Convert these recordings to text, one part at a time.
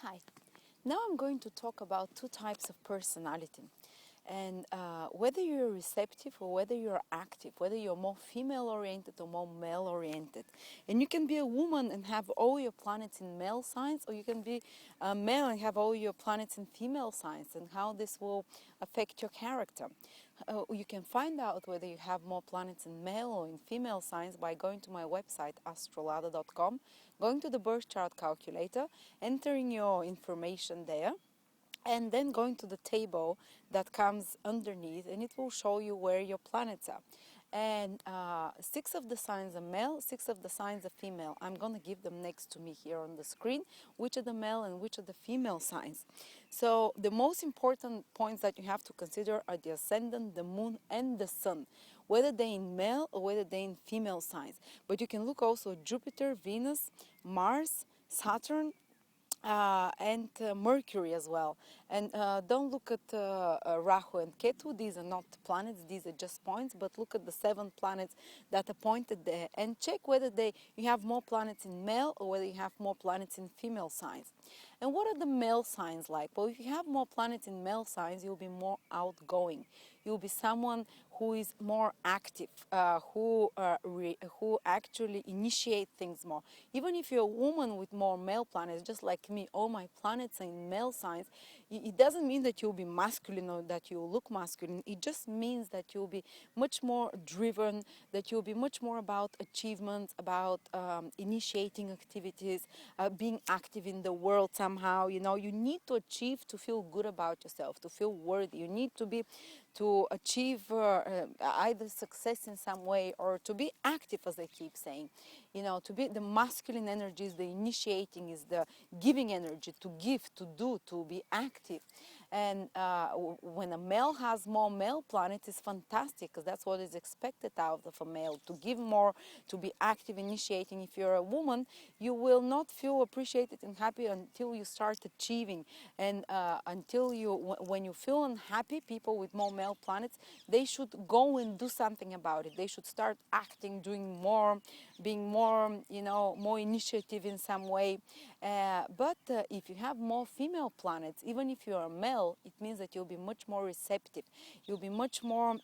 Hi. Now I'm going to talk about two types of personality. And whether you're receptive or whether you're active, whether you're more female oriented or more male oriented. And you can be a woman and have all your planets in male signs, or you can be a male and have all your planets in female signs, and how this will affect your character. You can find out whether you have more planets in male or in female signs by going to my website astrolada.com, going to the birth chart calculator, entering your information there, and then going to the table that comes underneath, and it will show you where your planets are. And six of the signs are male, six of the signs are female. I'm going to give them next to me here on the screen, which are the male and which are the female signs. So the most important points that you have to consider are the ascendant, the moon, and the sun, whether they're in male or whether they're in female signs. But you can look also at Jupiter, Venus, Mars, Saturn, and Mercury as well. And don't look at Rahu and Ketu. These are not planets, these are just points, but look at the 7 planets that are pointed there and check whether you have more planets in male or whether you have more planets in female signs. And what are the male signs like? Well, if you have more planets in male signs, you'll be more outgoing. You'll be someone who is more active, who actually initiate things more. Even if you're a woman with more male planets, just like me, all my planets are in male signs, it doesn't mean that you'll be masculine or that you'll look masculine. It just means that you'll be much more driven, that you'll be much more about achievements, about initiating activities, being active in the world somehow. You know, you need to achieve to feel good about yourself, to feel worthy. You need to achieve either success in some way or to be active, as I keep saying. You know, to be the masculine energy is the initiating, is the giving energy, to give, to do, to be active. And when a male has more male planets, it's fantastic because that's what is expected out of a male, to give more, to be active, initiating. If you're a woman, you will not feel appreciated and happy until you start achieving. And when you feel unhappy, people with more male planets, they should go and do something about it. They should start acting, doing more, being more, more initiative in some way. But if you have more female planets, even if you're a male, it means that you'll be much more receptive. You'll be much more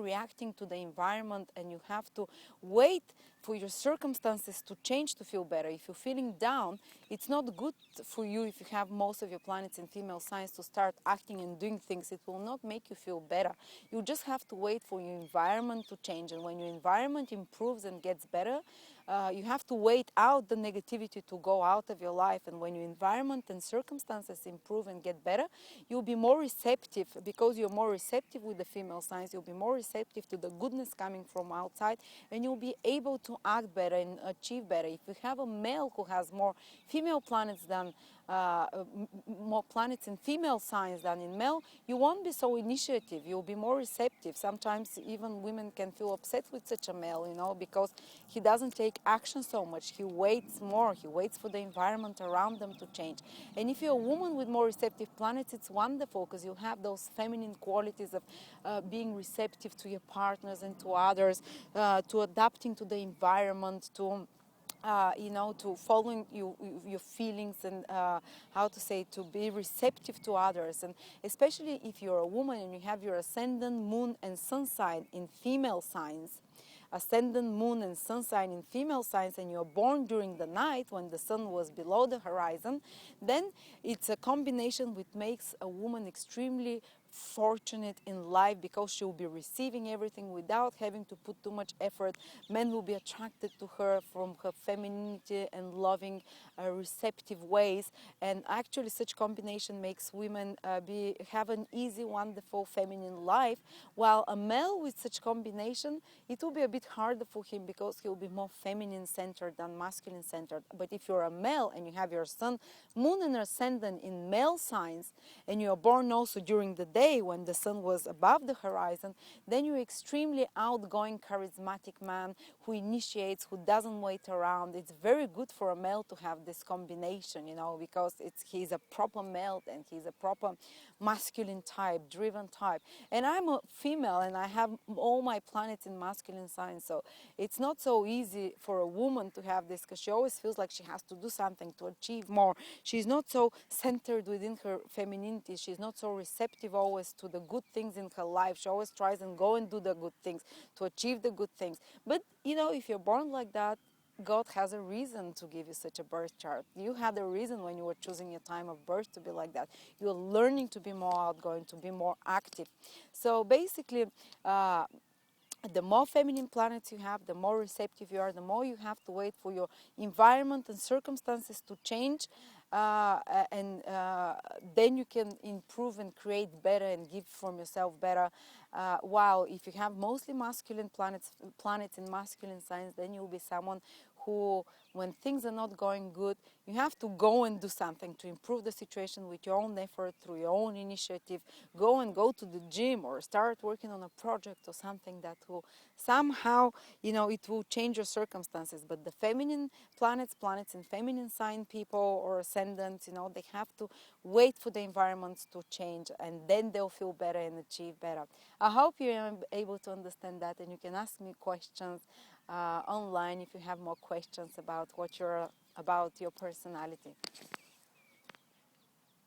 reacting to the environment, and you have to wait for your circumstances to change to feel better. If you're feeling down, it's not good for you if you have most of your planets in female signs to start acting and doing things. It will not make you feel better. You just have to wait for your environment to change. And when your environment improves and gets better, you have to wait out the negativity to go out of your life. And when your environment and circumstances improve and get better, you'll be more receptive. Because you're more receptive with the female signs, you'll be more receptive to the goodness coming from outside, and you'll be able to act better and achieve better. If you have a male who has more female planets than more planets in female signs than in male, you won't be so initiative. You'll be more receptive. Sometimes even women can feel upset with such a male, because he doesn't take action so much. He waits more. He waits for the environment around them to change. And if you're a woman with more receptive planets, it's wonderful because you have those feminine qualities of being receptive to your partners and to others, to adapting to the environment, to to following your feelings, and to be receptive to others. And especially if you're a woman and you have your ascendant, moon, and sun sign in female signs, ascendant, moon, and sun sign in female signs, and you're born during the night when the sun was below the horizon, then it's a combination which makes a woman extremely fortunate in life, because she will be receiving everything without having to put too much effort. Men will be attracted to her from her femininity and loving, receptive ways. And actually, such combination makes women have an easy, wonderful, feminine life. While a male with such combination, it will be a bit harder for him because he'll be more feminine centered than masculine centered. But if you're a male and you have your sun, moon, and ascendant in male signs, and you are born also during the day, day when the sun was above the horizon, then you're extremely outgoing, charismatic man who initiates, who doesn't wait around. It's very good for a male to have this combination, you know, because he's a proper male and he's a proper masculine type, driven type. And I'm a female and I have all my planets in masculine signs, so it's not so easy for a woman to have this because she always feels like she has to do something to achieve more. She's not so centered within her femininity. She's not so receptive always to the good things in her life. She always tries and go and do the good things to achieve the good things. But you know, if you're born like that, God has a reason to give you such a birth chart. You had a reason when you were choosing your time of birth to be like that. You're learning to be more outgoing, to be more active. So basically, the more feminine planets you have, the more receptive you are, the more you have to wait for your environment and circumstances to change, and then you can improve and create better and give from yourself better. While if you have mostly masculine planets in masculine signs, then you'll be someone who, when things are not going good, you have to go and do something to improve the situation with your own effort, through your own initiative. Go to the gym or start working on a project or something that will somehow, you know, it will change your circumstances. But the feminine planets in feminine sign people or ascendants, you know, they have to wait for the environments to change and then they'll feel better and achieve better. I hope you're able to understand that, and you can ask me questions online if you have more questions about about your personality.